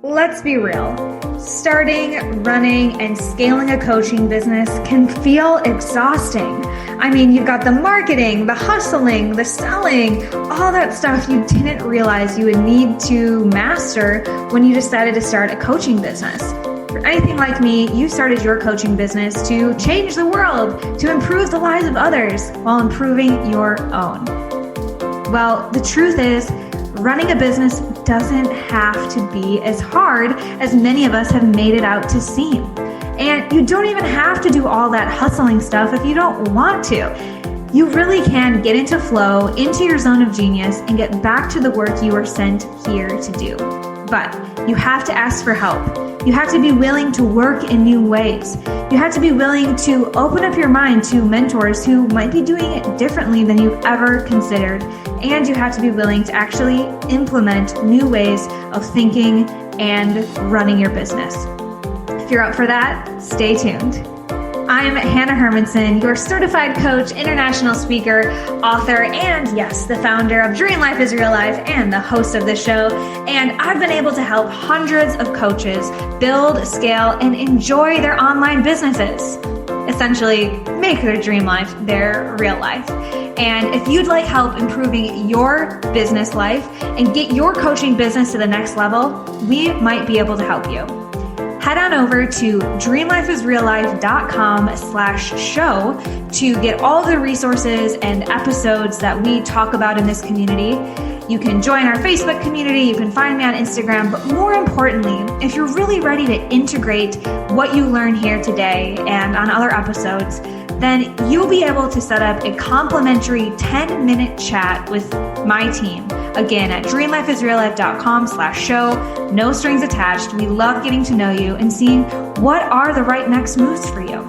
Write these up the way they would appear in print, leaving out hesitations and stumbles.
Let's be real. Starting, running, and scaling a coaching business can feel exhausting. I mean, you've got the marketing, the hustling, the selling, all that stuff you didn't realize you would need to master when you decided to start a coaching business. For anything like me, you started your coaching business to change the world, to improve the lives of others while improving your own. Well, the truth is, running a business doesn't have to be as hard as many of us have made it out to seem. And you don't even have to do all that hustling stuff if you don't want to. You really can get into flow, into your zone of genius, and get back to the work you were sent here to do. But you have to ask for help. You have to be willing to work in new ways. You have to be willing to open up your mind to mentors who might be doing it differently than you've ever considered. And you have to be willing to actually implement new ways of thinking and running your business. If you're up for that, stay tuned. I'm Hanna Hermanson, your certified coach, international speaker, author, and yes, the founder of Dream Life is Real Life and the host of this show. And I've been able to help hundreds of coaches build, scale, and enjoy their online businesses. Essentially, make their dream life their real life. And if you'd like help improving your business life and get your coaching business to the next level, we might be able to help you. Head on over to dreamlifeisreallife.com/show to get all the resources and episodes that we talk about in this community. You can join our Facebook community, you can find me on Instagram, but more importantly, if you're really ready to integrate what you learn here today and on other episodes, then you'll be able to set up a complimentary 10-minute chat with my team. Again, at dreamlifeisreallife.com/show, no strings attached. We love getting to know you and seeing what are the right next moves for you.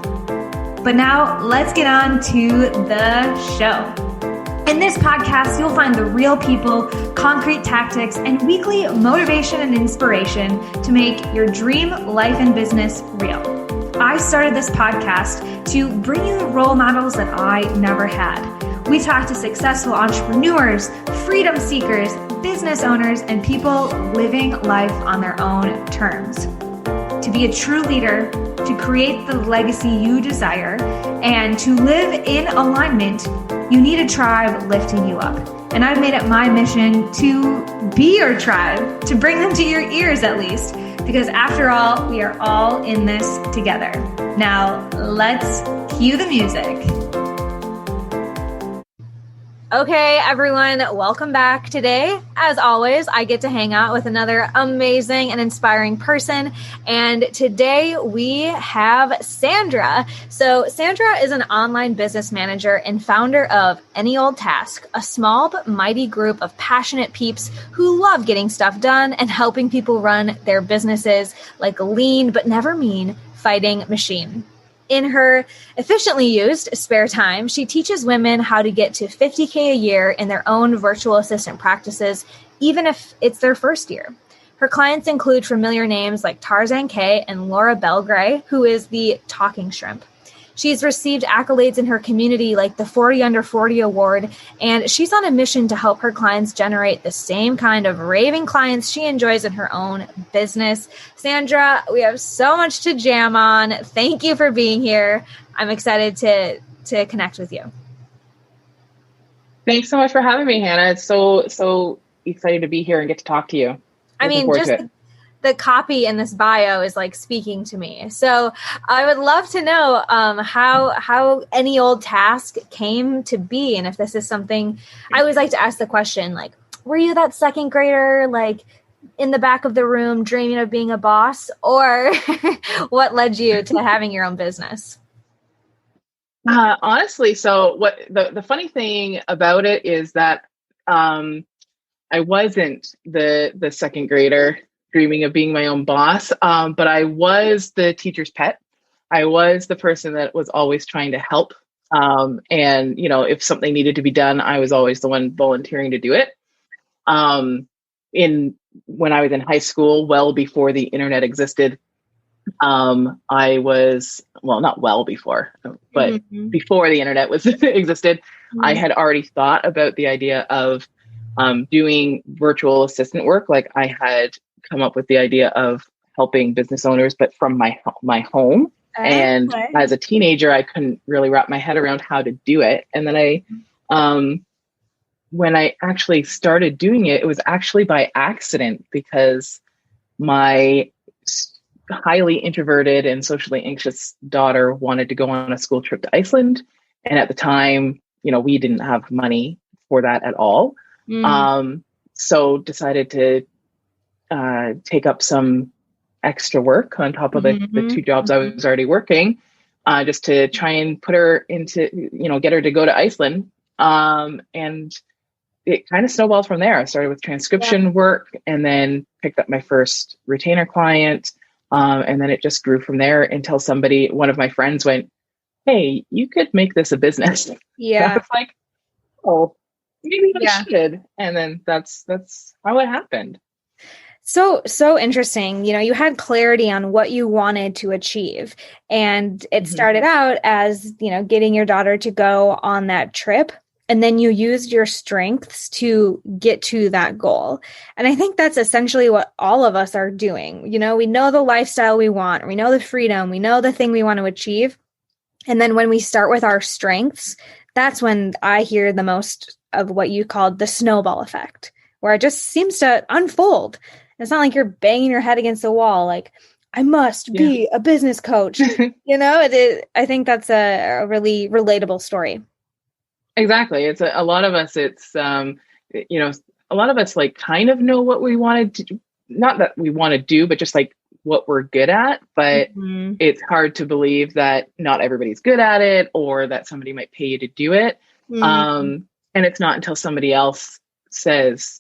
But now let's get on to the show. In this podcast, you'll find the real people, concrete tactics, and weekly motivation and inspiration to make your dream life and business real. I started this podcast to bring you the role models that I never had. We talk to successful entrepreneurs, freedom seekers, business owners, and people living life on their own terms. To be a true leader, to create the legacy you desire, and to live in alignment, you need a tribe lifting you up. And I've made it my mission to be your tribe, to bring them to your ears at least, because after all, we are all in this together. Now, let's cue the music. Okay, everyone, welcome back. Today, as always, I get to hang out with another amazing and inspiring person. And today we have Sandra. So Sandra is an online business manager and founder of Any Old Task, a small but mighty group of passionate peeps who love getting stuff done and helping people run their businesses like a lean but never mean fighting machine. In her efficiently used spare time, she teaches women how to get to $50K a year in their own virtual assistant practices, even if it's their first year. Her clients include familiar names like Tarzan K and Laura Belgray, who is the talking shrimp. She's received accolades in her community like the 40 Under 40 Award, and she's on a mission to help her clients generate the same kind of raving clients she enjoys in her own business. Sandra, we have so much to jam on. Thank you for being here. I'm excited to connect with you. Thanks so much for having me, Hannah. It's so excited to be here and get to talk to you. I mean, just the copy in this bio is like speaking to me. So I would love to know how Any Old Task came to be. And if this is something, I always like to ask the question, like, were you that second grader, like in the back of the room dreaming of being a boss, or what led you to having your own business? Honestly, so what the funny thing about it is that I wasn't the second grader dreaming of being my own boss, but I was the teacher's pet. I was the person that was always trying to help. And, if something needed to be done, I was always the one volunteering to do it. When I was in high school, well before the internet existed, I was, well, not well before, but before the internet existed, I had already thought about the idea of doing virtual assistant work. Like I had come up with the idea of helping business owners, but from my home. And Okay. as a teenager, I couldn't really wrap my head around how to do it. And then when I actually started doing it, it was actually by accident, because my highly introverted and socially anxious daughter wanted to go on a school trip to Iceland. And at the time, we didn't have money for that at all. So decided to take up some extra work on top of the two jobs I was already working, just to try and put her into, get her to go to Iceland. And it kind of snowballed from there. I started with transcription work, and then picked up my first retainer client. And then it just grew from there until one of my friends went, "Hey, you could make this a business." Yeah. I was like, "Oh, maybe I should." And then that's how it happened. So interesting. You had clarity on what you wanted to achieve. And it started out as, getting your daughter to go on that trip. And then you used your strengths to get to that goal. And I think that's essentially what all of us are doing. We know the lifestyle we want, we know the freedom, we know the thing we want to achieve. And then when we start with our strengths, that's when I hear the most of what you called the snowball effect, where it just seems to unfold. It's not like you're banging your head against the wall, like, I must be a business coach. I think that's a really relatable story. Exactly. It's a lot of us. It's, a lot of us like kind of know what we wanted to, not that we want to do, but just like what we're good at. But it's hard to believe that not everybody's good at it, or that somebody might pay you to do it. And it's not until somebody else says,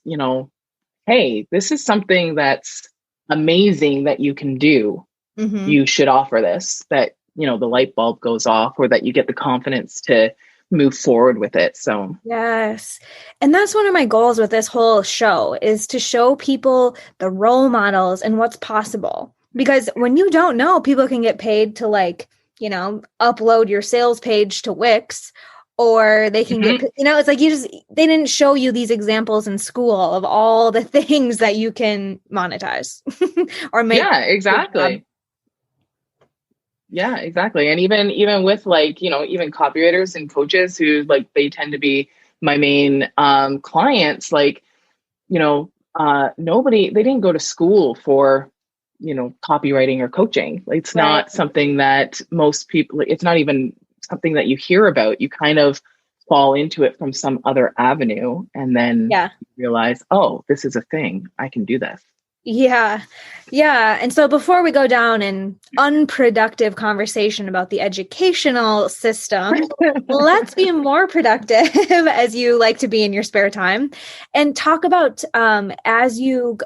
"Hey, this is something that's amazing that you can do. You should offer this," that, the light bulb goes off, or that you get the confidence to move forward with it. So yes. And that's one of my goals with this whole show, is to show people the role models and what's possible. Because when you don't know, people can get paid to upload your sales page to Wix, or they can get, it's like they didn't show you these examples in school of all the things that you can monetize or make. Yeah, exactly. Yeah, exactly. And even with even copywriters and coaches who they tend to be my main clients, nobody, they didn't go to school for, copywriting or coaching. It's not something that most people, it's not even something that you hear about. You kind of fall into it from some other avenue, and then you realize, oh, this is a thing. I can do this. Yeah. And so before we go down an unproductive conversation about the educational system, let's be more productive, as you like to be in your spare time, and talk about as you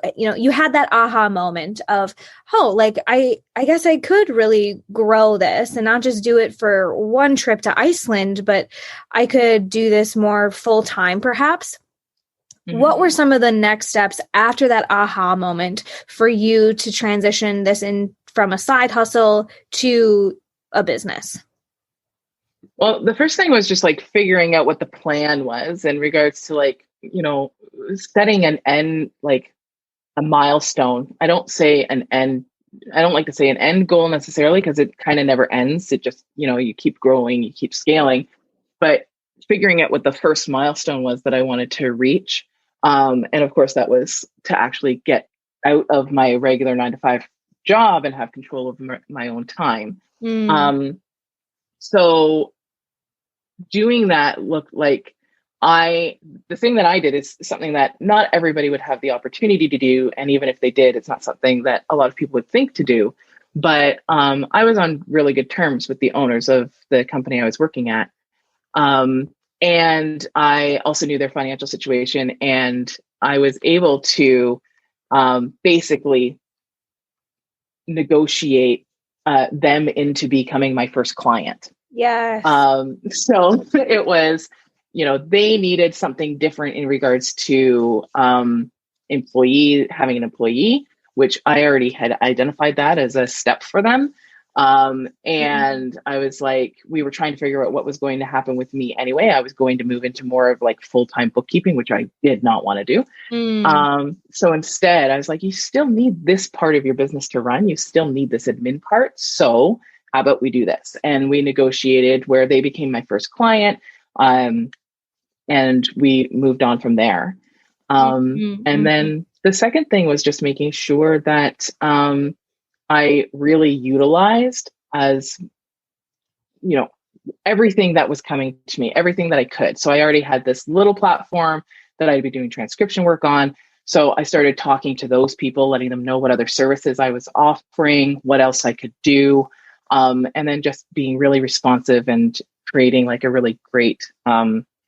had that aha moment of, I guess I could really grow this and not just do it for one trip to Iceland, but I could do this more full time, perhaps. What were some of the next steps after that aha moment for you to transition this in from a side hustle to a business? Well, the first thing was just figuring out what the plan was in regards to setting an end, a milestone. I don't like to say an end goal necessarily, because it kind of never ends. It just, you keep growing, you keep scaling, but figuring out what the first milestone was that I wanted to reach. And of course, that was to actually get out of my regular 9-to-5 job and have control of my own time. So doing that looked like the thing that I did is something that not everybody would have the opportunity to do. And even if they did, it's not something that a lot of people would think to do. But I was on really good terms with the owners of the company I was working at. And I also knew their financial situation, and I was able to basically negotiate them into becoming my first client. Yes. So it was, they needed something different in regards to having an employee, which I already had identified that as a step for them. And I was like, we were trying to figure out what was going to happen with me anyway. I was going to move into more of like full-time bookkeeping, which I did not want to do. So instead I was like, you still need this part of your business to run. You still need this admin part. So how about we do this? And we negotiated where they became my first client. And we moved on from there. And then the second thing was just making sure that, I really utilized as, everything that was coming to me, everything that I could. So I already had this little platform that I'd be doing transcription work on. So I started talking to those people, letting them know what other services I was offering, what else I could do. And then just being really responsive and creating like a really great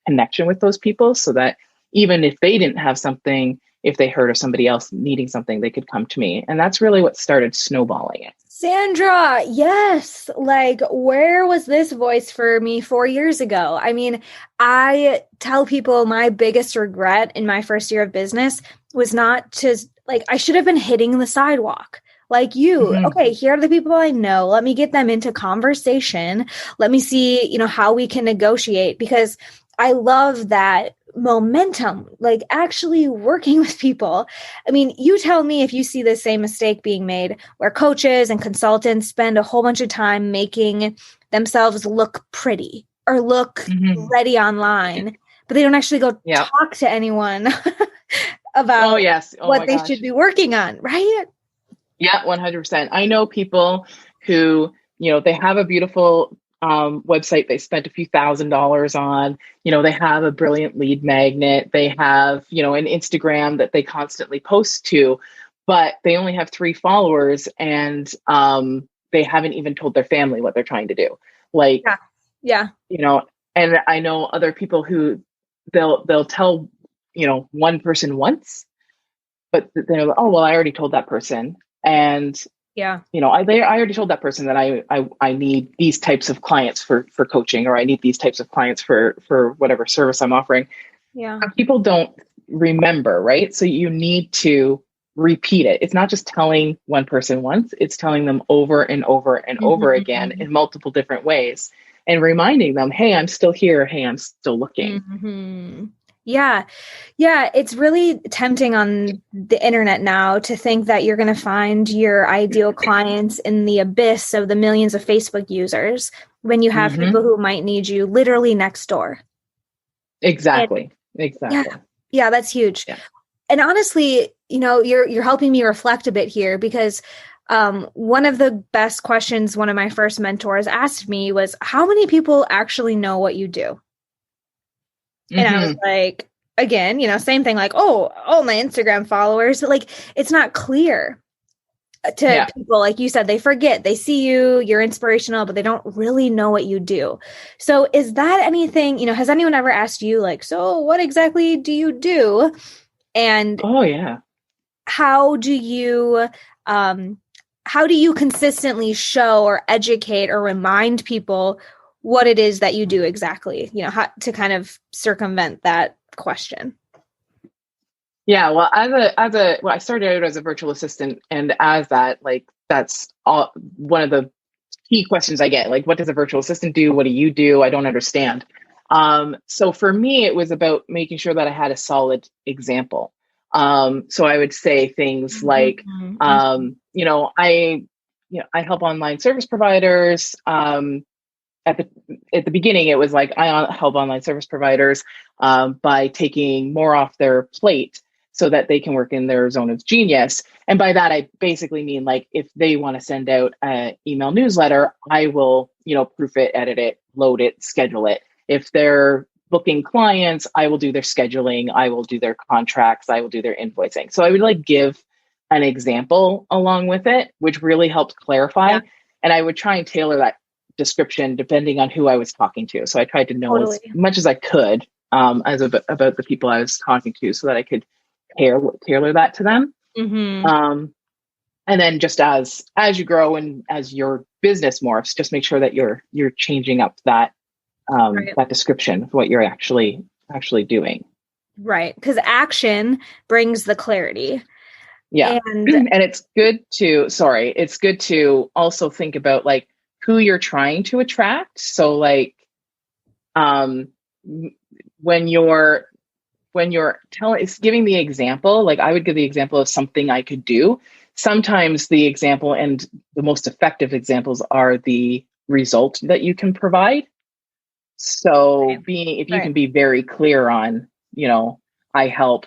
connection with those people so that even if they didn't have something, if they heard of somebody else needing something, they could come to me. And that's really what started snowballing it. Sandra, yes. Like, where was this voice for me 4 years ago? I mean, I tell people my biggest regret in my first year of business was not to, like, I should have been hitting the sidewalk. Like you, okay, here are the people I know. Let me get them into conversation. Let me see, how we can negotiate, because I love that momentum, like actually working with people. I mean, you tell me if you see the same mistake being made where coaches and consultants spend a whole bunch of time making themselves look pretty or look ready online, but they don't actually go talk to anyone about what they should be working on, right? Yeah, 100%. I know people who, they have a beautiful website they spent a few $1,000s on. They have a brilliant lead magnet. They have, an Instagram that they constantly post to, but they only have 3 followers and they haven't even told their family what they're trying to do. Like, yeah. And I know other people who they'll tell, one person once, but they're like, oh, well, I already told that person. And I already told that person that I need these types of clients for coaching, or I need these types of clients for whatever service I'm offering. Yeah. People don't remember, right? So you need to repeat it. It's not just telling one person once, it's telling them over and over and over again in multiple different ways and reminding them, hey, I'm still here. Hey, I'm still looking. Yeah. It's really tempting on the internet now to think that you're going to find your ideal clients in the abyss of the millions of Facebook users when you have people who might need you literally next door. Exactly. Yeah, that's huge. Yeah. And honestly, you're helping me reflect a bit here, because one of the best questions one of my first mentors asked me was, how many people actually know what you do? And I was like, again, same thing, like, oh, my Instagram followers, like, it's not clear to people. Like you said, they forget, they see you're inspirational, but they don't really know what you do. So is that anything, has anyone ever asked you, like, so what exactly do you do? And how do you consistently show or educate or remind people what it is that you do exactly, how to kind of circumvent that question? Yeah, well, I started out as a virtual assistant, and as that, like, that's all one of the key questions I get. Like, what does a virtual assistant do? What do you do? I don't understand. So for me, it was about making sure that I had a solid example. So I would say things like, I help online service providers. At the beginning, it was like I help online service providers by taking more off their plate so that they can work in their zone of genius. And by that, I basically mean, like, if they want to send out an email newsletter, I will, proof it, edit it, load it, schedule it. If they're booking clients, I will do their scheduling, I will do their contracts, I will do their invoicing. So I would like give an example along with it, which really helped clarify. Yeah. And I would try and tailor that description depending on who I was talking to. So I tried to know as much as I could about the people I was talking to, so that I could tailor that to them. And then just as you grow and as your business morphs, just make sure that you're changing up that that description of what you're actually doing. Right, because action brings the clarity. Yeah. And And it's good to also think about like who you're trying to attract. So like, um, when you're telling, it's giving the example, like I would give the example of something I could do. Sometimes the example and the most effective examples are the result that you can provide. So if you right. can be very clear on, I help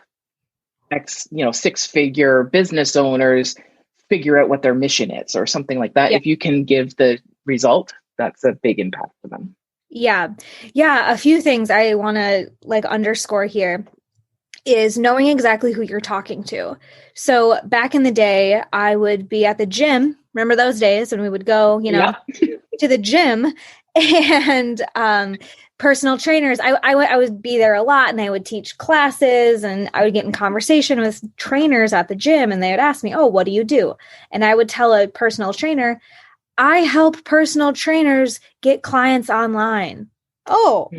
X, 6-figure business owners figure out what their mission is or something like that. Yeah. If you can give the result, that's a big impact for them. Yeah. Yeah. A few things I want to like underscore here is knowing exactly who you're talking to. So back in the day, I would be at the gym. Remember those days when we would go, Yeah. to the gym and personal trainers. I would be there a lot and I would teach classes and I would get in conversation with trainers at the gym and they would ask me, oh, what do you do? And I would tell a personal trainer, I help personal trainers get clients online. Oh,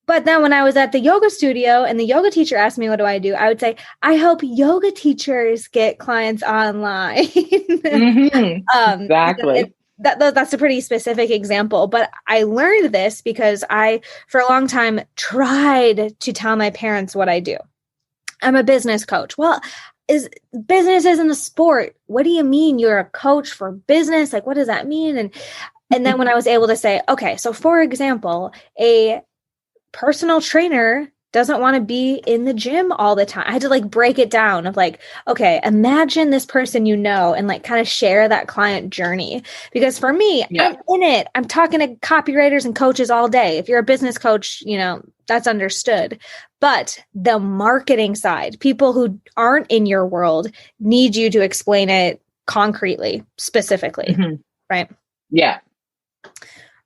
but then when I was at the yoga studio and the yoga teacher asked me, what do? I would say, I help yoga teachers get clients online. Exactly. That's a pretty specific example, but I learned this because I, for a long time, tried to tell my parents what I do. I'm a business coach. Well, business isn't a sport. What do you mean you're a coach for business? Like, what does that mean? And then when I was able to say, okay, so for example, a personal trainer doesn't want to be in the gym all the time. I had to like break it down of like, okay, imagine this person and like kind of share that client journey. Because for me, I'm in it. I'm talking to copywriters and coaches all day. If you're a business coach, that's understood. But the marketing side, people who aren't in your world need you to explain it concretely, specifically. Right? Yeah.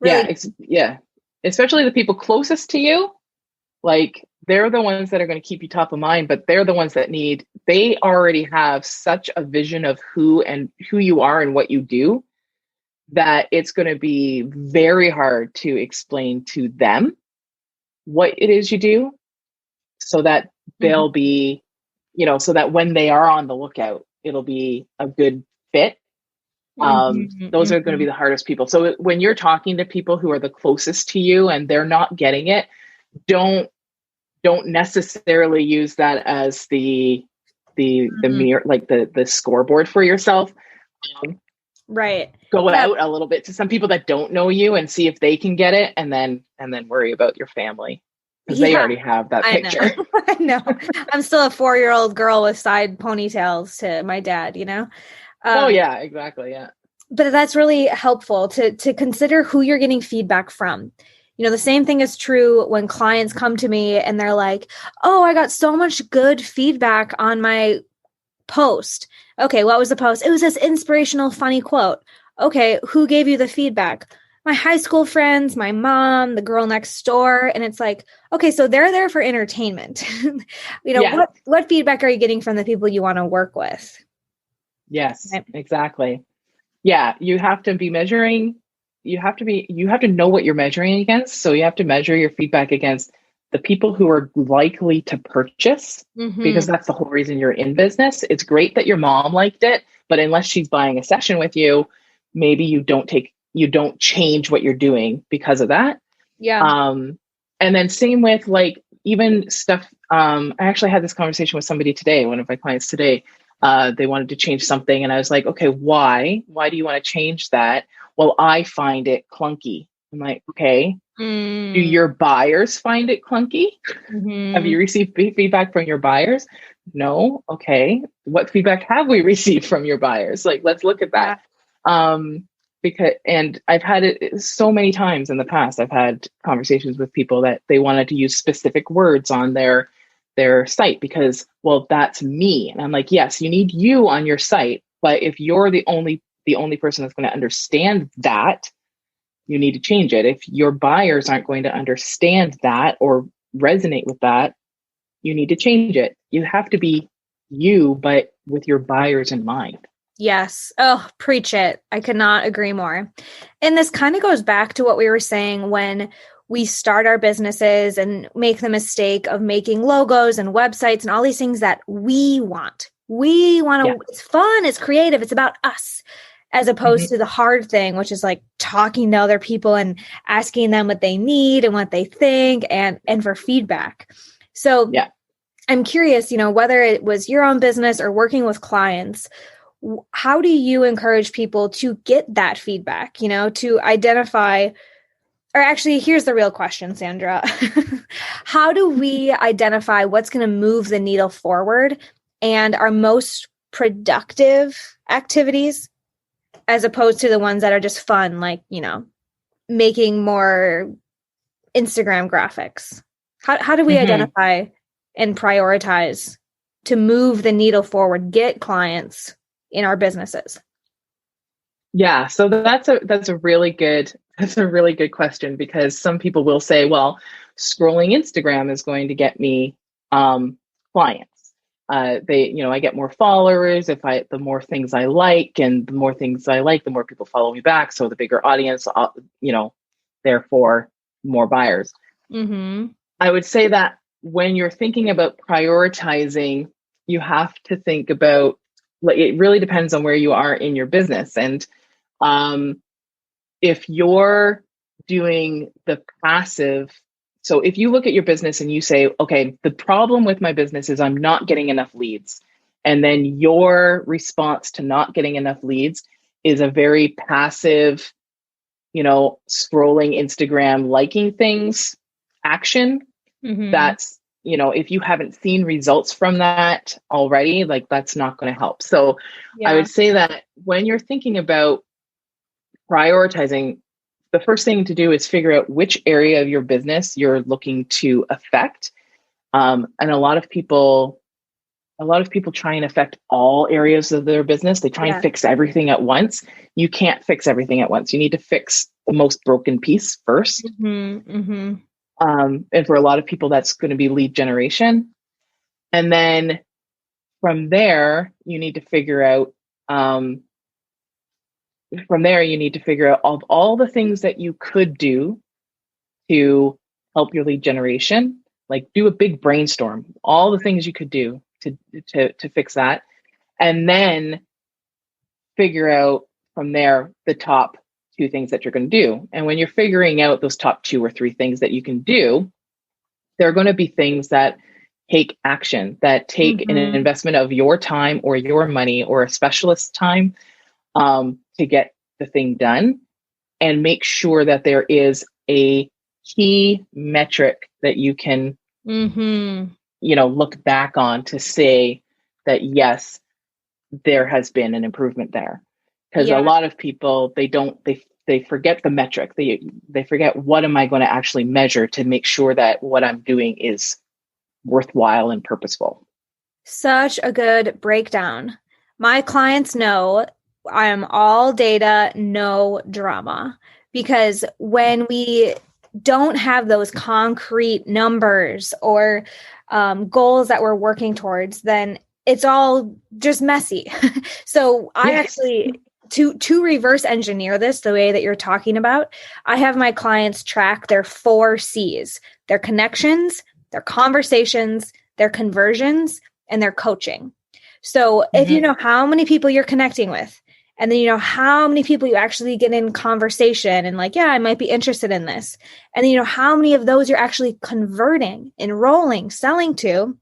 Really? Yeah. Especially the people closest to you, like they're the ones that are going to keep you top of mind, but they're the ones that they already have such a vision of who you are and what you do that it's going to be very hard to explain to them what it is you do so that they'll be, so that when they are on the lookout, it'll be a good fit. Those are going to be the hardest people. So when you're talking to people who are the closest to you and they're not getting it, don't necessarily use that as the mirror, like the scoreboard for yourself. Right. Go out a little bit to some people that don't know you and see if they can get it, and then worry about your family because they already have that picture. I know. I'm still a 4-year-old girl with side ponytails to my dad, Oh yeah, exactly. Yeah. But that's really helpful to consider who you're getting feedback from. The same thing is true when clients come to me and they're like, oh, I got so much good feedback on my post. Okay, what was the post? It was this inspirational, funny quote. Okay, who gave you the feedback? My high school friends, my mom, the girl next door. And it's like, okay, so they're there for entertainment. What feedback are you getting from the people you want to work with? Yes, exactly. Yeah, you have to be measuring. You have to know what you're measuring against. So you have to measure your feedback against the people who are likely to purchase, because that's the whole reason you're in business. It's great that your mom liked it, but unless she's buying a session with you, maybe you don't change what you're doing because of that. Yeah. And then same with like even stuff. I actually had this conversation with somebody today, one of my clients today. They wanted to change something. And I was like, okay, why? Why do you want to change that? Well, I find it clunky. I'm like, okay, do your buyers find it clunky? Have you received feedback from your buyers? No. Okay. What feedback have we received from your buyers? Like, let's look at that. And I've had it so many times in the past. I've had conversations with people that they wanted to use specific words on their site because, well, that's me. And I'm like, yes, you need you on your site. But if you're the only person that's going to understand that, you need to change it. If your buyers aren't going to understand that or resonate with that, you need to change it. You have to be you, but with your buyers in mind. Yes. Oh, preach it. I could not agree more. And this kind of goes back to what we were saying when we start our businesses and make the mistake of making logos and websites and all these things that we want. We want Yeah. to, it's fun, it's creative, it's about us, as opposed to the hard thing, which is like talking to other people and asking them what they need and what they think and for feedback. So Yeah. I'm curious, whether it was your own business or working with clients, how do you encourage people to get that feedback, to identify, or actually, here's the real question, Sandra. How do we identify what's going to move the needle forward and our most productive activities as opposed to the ones that are just fun, like, making more Instagram graphics? How do we identify and prioritize to move the needle forward, get clients in our businesses? Yeah. So that's a really good question, because some people will say, well, scrolling Instagram is going to get me clients. I get more followers the more things I like, and the more things I like, the more people follow me back. So the bigger audience, therefore more buyers. I would say that when you're thinking about prioritizing, you have to think about, like, it really depends on where you are in your business. And if you're doing the passive, so if you look at your business and you say, okay, the problem with my business is I'm not getting enough leads. And then your response to not getting enough leads is a very passive, scrolling Instagram, liking things action. That's, if you haven't seen results from that already, like, that's not going to help. So I would say that when you're thinking about prioritizing, the first thing to do is figure out which area of your business you're looking to affect. And a lot of people try and affect all areas of their business. They try and fix everything at once. You can't fix everything at once. You need to fix the most broken piece first. And for a lot of people, that's going to be lead generation. And then from there, you need to figure out of all the things that you could do to help your lead generation. Like, do a big brainstorm, all the things you could do to fix that, and then figure out from there the top 2 things that you're going to do. And when you're figuring out those top 2 or 3 things that you can do, there are going to be things that take action, that take an investment of your time or your money or a specialist's time to get the thing done. And make sure that there is a key metric that you can look back on to say that, yes, there has been an improvement there. Because a lot of people, they forget the metric. They forget, what am I going to actually measure to make sure that what I'm doing is worthwhile and purposeful. Such a good breakdown. My clients know I am all data, no drama, because when we don't have those concrete numbers or goals that we're working towards, then it's all just messy. So I actually, to reverse engineer this the way that you're talking about, I have my clients track their 4 C's: their connections, their conversations, their conversions, and their coaching. So if you know how many people you're connecting with, and then you know how many people you actually get in conversation and like, yeah, I might be interested in this. And then you know how many of those you're actually converting, enrolling, selling to,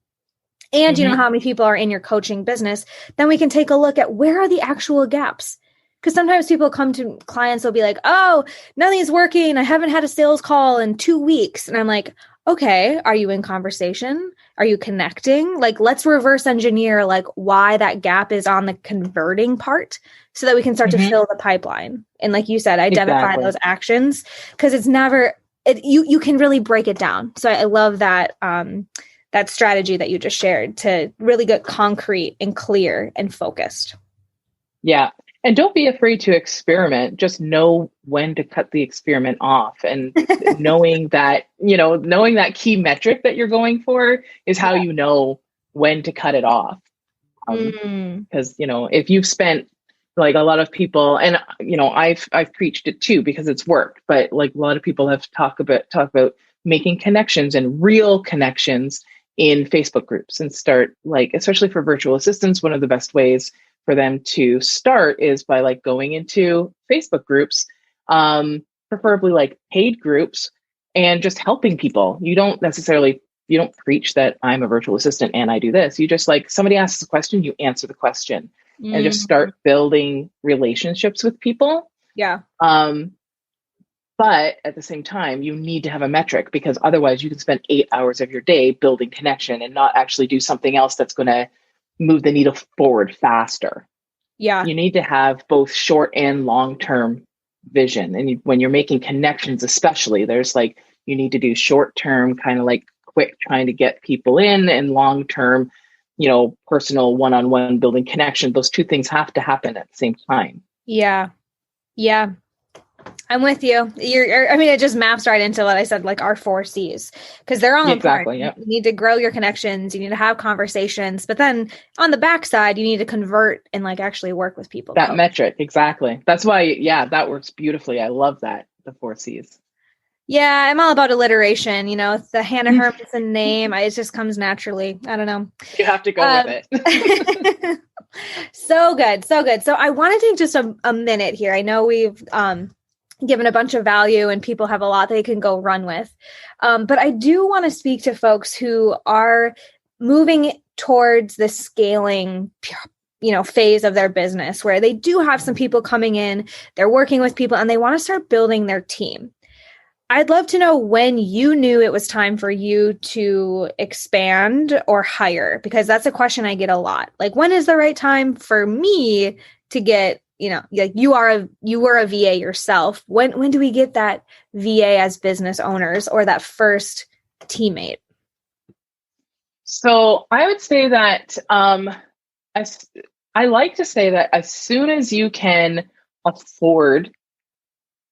and you know how many people are in your coaching business, then we can take a look at where are the actual gaps. Because sometimes people come to clients, they'll be like, oh, nothing's working. I haven't had a sales call in 2 weeks. And I'm like, okay, are you in conversation? Are you connecting? Like, let's reverse engineer like why that gap is on the converting part so that we can start to fill the pipeline. And like you said, identify those actions, because it's never, you can really break it down. So I love that, that strategy that you just shared to really get concrete and clear and focused. Yeah. And don't be afraid to experiment. Just know when to cut the experiment off, and knowing that key metric that you're going for is how you know when to cut it off. Because, if you've spent, like, a lot of people, and, I've preached it too because it's worked, but like a lot of people have talk about making connections and real connections in Facebook groups and start, like, especially for virtual assistants, one of the best ways for them to start is by like going into Facebook groups, preferably like paid groups, and just helping people. You don't preach that I'm a virtual assistant and I do this. You just, like, somebody asks a question, you answer the question, and just start building relationships with people. Yeah. But at the same time, you need to have a metric, because otherwise you can spend 8 hours of your day building connection and not actually do something else that's going to move the needle forward faster. Yeah. You need to have both short and long-term vision. And when you're making connections, especially, there's like, you need to do short-term, kind of like quick, trying to get people in, and long-term, personal one-on-one building connection. Those two things have to happen at the same time. Yeah. Yeah. I'm with you. It just maps right into what I said, like our 4 C's, because they're all exactly, important. Yeah. You need to grow your connections. You need to have conversations, but then on the backside, you need to convert and like actually work with people. That metric. Exactly. That's why, that works beautifully. I love that. The 4 C's. Yeah. I'm all about alliteration. It's the Hanna Hermanson name. It just comes naturally. I don't know. You have to go with it. So good. So good. So I want to take just a minute here. I know we've, given a bunch of value and people have a lot they can go run with. But I do want to speak to folks who are moving towards the scaling, phase of their business, where they do have some people coming in, they're working with people, and they want to start building their team. I'd love to know when you knew it was time for you to expand or hire, because that's a question I get a lot. Like, when is the right time for me to get, like you were a VA yourself. When do we get that VA as business owners, or that first teammate? So I would say that, I like to say that as soon as you can afford,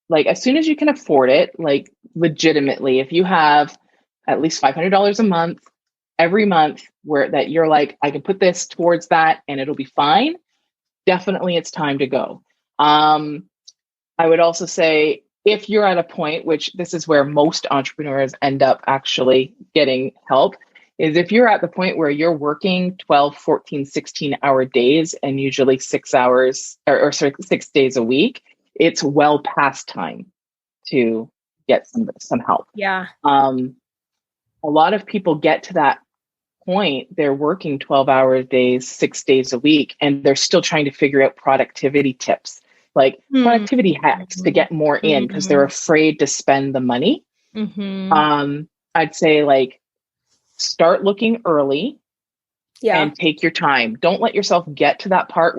it, like legitimately, if you have at least $500 a month, every month, where that you're like, I can put this towards that and it'll be fine, definitely it's time to go. I would also say, if you're at a point, which this is where most entrepreneurs end up actually getting help, is if you're at the point where you're working 12, 14, 16-hour days, and usually 6 hours or 6 days a week, it's well past time to get some help. Yeah. A lot of people get to that point, they're working 12-hour days, 6 days a week, and they're still trying to figure out productivity tips, like productivity hacks to get more in, because they're afraid to spend the money. I'd say, like, start looking early. And take your time. Don't let yourself get to that point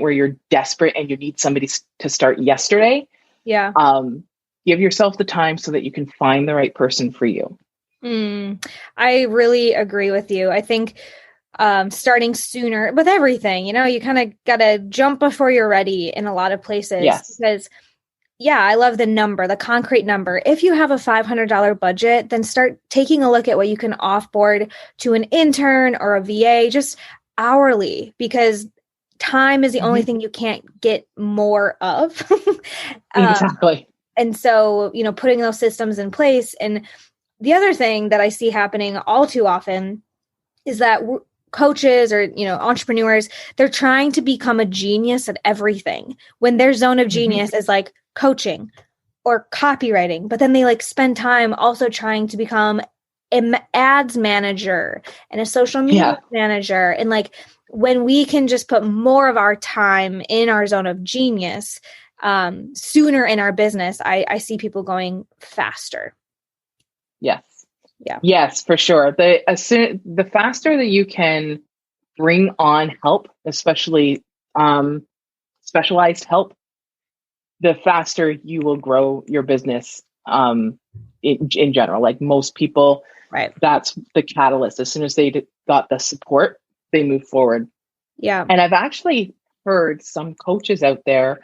where you're desperate and you need somebody to start yesterday. Yeah. Give yourself the time so that you can find the right person for you. I really agree with you. I think starting sooner with everything, you kind of got to jump before you're ready in a lot of places. Yes. Because I love the concrete number. If you have a $500 budget, then start taking a look at what you can offboard to an intern or a VA, just hourly, because time is the only thing you can't get more of. Exactly. And so, putting those systems in place. And the other thing that I see happening all too often is that coaches or, entrepreneurs, they're trying to become a genius at everything, when their zone of genius is like coaching or copywriting, but then they like spend time also trying to become an ads manager and a social media manager. And like, when we can just put more of our time in our zone of genius, sooner in our business, I see people going faster. Yes. Yeah. Yes, for sure. The faster that you can bring on help, especially specialized help, the faster you will grow your business in general. Like most people, right? That's the catalyst. As soon as they got the support, they move forward. Yeah. And I've actually heard some coaches out there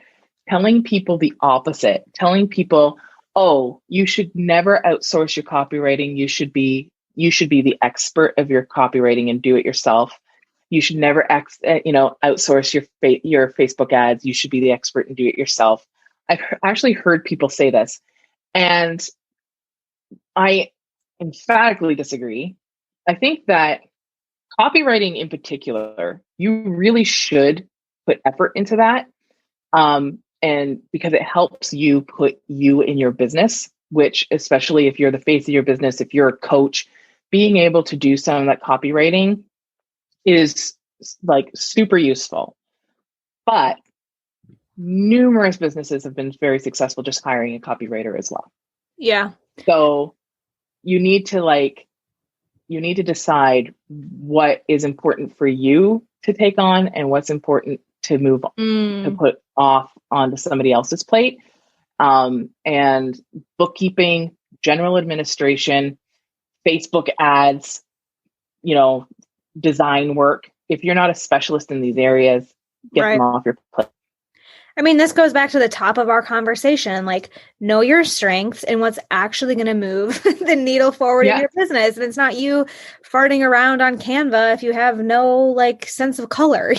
telling people the opposite, telling people, oh, you should never outsource your copywriting. You should be the expert of your copywriting and do it yourself. You should never outsource your Facebook ads. You should be the expert and do it yourself. I've actually heard people say this, and I emphatically disagree. I think that copywriting in particular, you really should put effort into that. And because it helps you put you in your business, which, especially if you're the face of your business, if you're a coach, being able to do some of that copywriting is like super useful. But numerous businesses have been very successful just hiring a copywriter as well. Yeah. So you need to decide what is important for you to take on and what's important to move to put off onto somebody else's plate. And bookkeeping, general administration, Facebook ads, design work. If you're not a specialist in these areas, get them off your plate. I mean, this goes back to the top of our conversation, like know your strengths and what's actually going to move the needle forward in your business. And it's not you farting around on Canva if you have no like sense of color,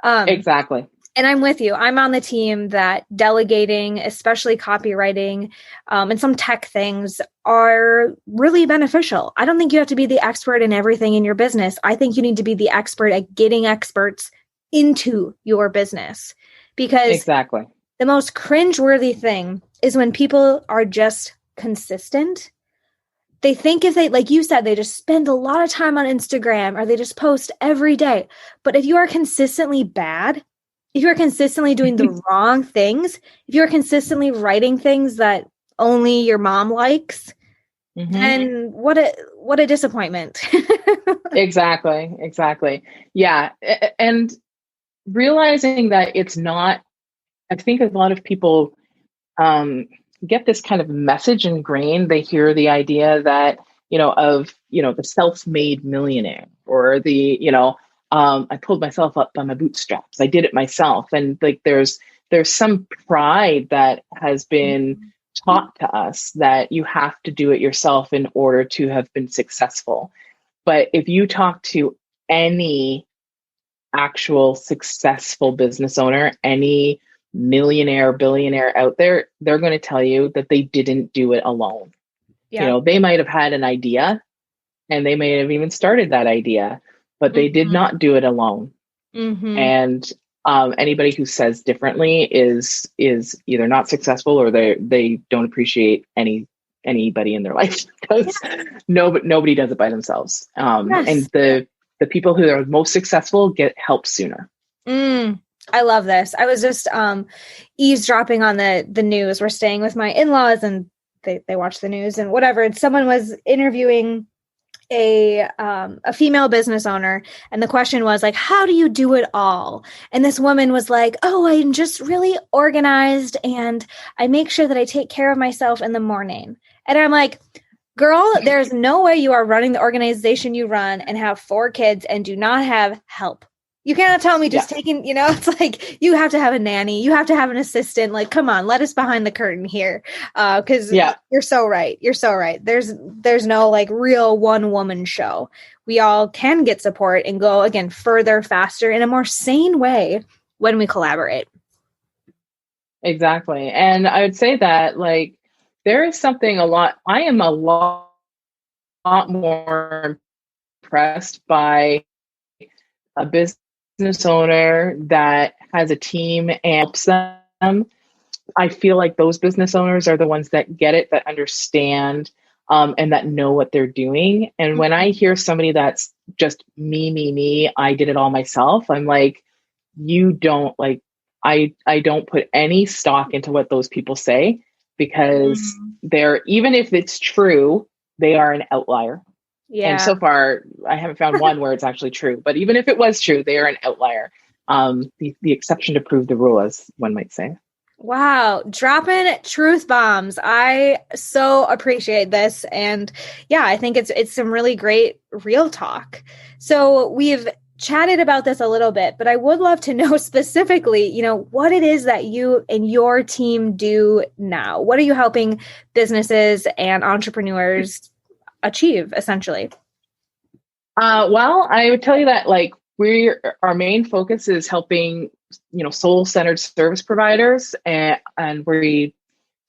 Exactly. And I'm with you. I'm on the team that delegating, especially copywriting, and some tech things are really beneficial. I don't think you have to be the expert in everything in your business. I think you need to be the expert at getting experts into your business. Because exactly, the most cringeworthy thing is when people are just consistent. They think if they, like you said, they just spend a lot of time on Instagram or they just post every day. But if you are consistently bad, if you're consistently doing the wrong things, if you're consistently writing things that only your mom likes, then what a disappointment. Exactly. Yeah. And realizing that it's not, I think a lot of people get this kind of message ingrained. They hear the idea that, the self-made millionaire or I pulled myself up by my bootstraps. I did it myself. And like, there's some pride that has been taught to us that you have to do it yourself in order to have been successful. But if you talk to any actual successful business owner, any millionaire, billionaire out there, they're going to tell you that they didn't do it alone. Yeah. They might have had an idea and they may have even started that idea, but they did not do it alone. And anybody who says differently is either not successful or they don't appreciate anybody in their life because nobody does it by themselves. And the people who are most successful get help sooner. I love this. I was just eavesdropping on the news. We're staying with my in-laws and they watch the news and whatever. And someone was interviewing a female business owner. And the question was like, how do you do it all? And this woman was like, oh, I'm just really organized and I make sure that I take care of myself in the morning. And I'm like, girl, there's no way you are running the organization you run and have 4 kids and do not have help. You cannot tell me just taking, it's like you have to have a nanny. You have to have an assistant. Like, come on, let us behind the curtain here. Because you're so right. You're so right. There's no like real one woman show. We all can get support and go again further, faster in a more sane way when we collaborate. Exactly. And I would say that like there is something I am a lot more impressed by a business owner that has a team and helps them. I feel like those business owners are the ones that get it, that understand, and that know what they're doing. And when I hear somebody that's just me, I did it all myself, I'm like, you don't like, I don't put any stock into what those people say because they're, even if it's true, they are an outlier. Yeah. And so far, I haven't found one where it's actually true. But even if it was true, they are an outlier. The exception to prove the rule, as one might say. Wow. Dropping truth bombs. I so appreciate this. And yeah, I think it's some really great real talk. So we've chatted about this a little bit, but I would love to know specifically, what it is that you and your team do now. What are you helping businesses and entrepreneurs achieve essentially? Well, I would tell you that like our main focus is helping, soul-centered service providers and we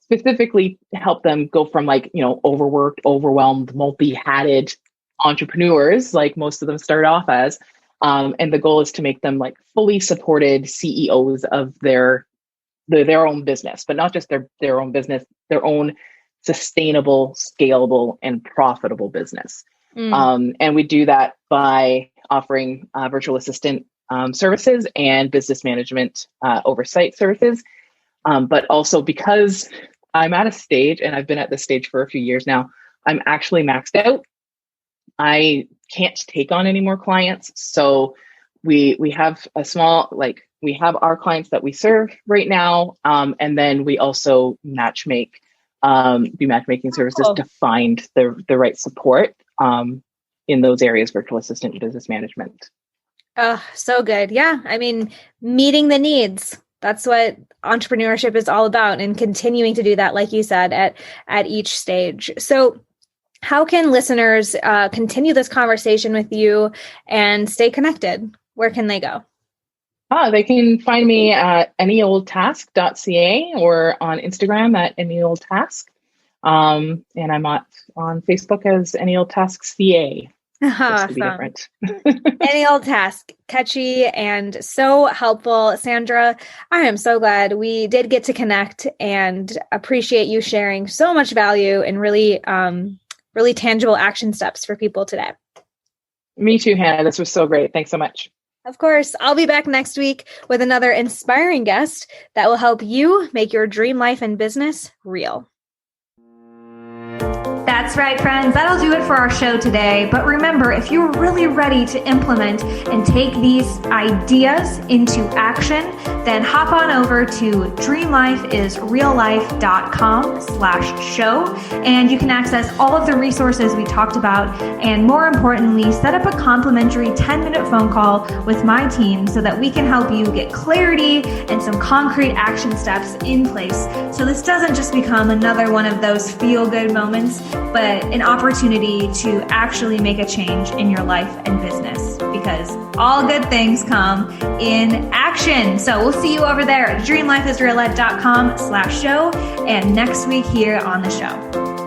specifically help them go from like, overworked, overwhelmed, multi-hatted entrepreneurs, like most of them start off as. And the goal is to make them like fully supported CEOs of their own business, but not just their own business, their own sustainable, scalable, and profitable business. And we do that by offering virtual assistant services and business management oversight services. But also because I'm at a stage, and I've been at this stage for a few years now, I'm actually maxed out. I can't take on any more clients. So we have a small, like we have our clients that we serve right now. And then we also do matchmaking services to find the right support in those areas, virtual assistant and business management. Oh, so good. Yeah. I mean, meeting the needs. That's what entrepreneurship is all about, and continuing to do that, like you said, at each stage. So how can listeners continue this conversation with you and stay connected? Where can they go? They can find me at anyoldtask.ca or on Instagram at anyoldtask. And I'm on Facebook as anyoldtaskca. Just to be different. Any old task, catchy and so helpful. Sandra, I am so glad we did get to connect, and appreciate you sharing so much value and really tangible action steps for people today. Me too, Hannah. This was so great. Thanks so much. Of course, I'll be back next week with another inspiring guest that will help you make your dream life and business real. That's right, friends. That'll do it for our show today. But remember, if you're really ready to implement and take these ideas into action, then hop on over to dreamlifeisreallife.com/show, and you can access all of the resources we talked about, and more importantly, set up a complimentary 10-minute phone call with my team so that we can help you get clarity and some concrete action steps in place, so this doesn't just become another one of those feel-good moments, but an opportunity to actually make a change in your life and business, because all good things come in action. So we'll see you over there at dreamlifeisreallife.com/show, and next week here on the show.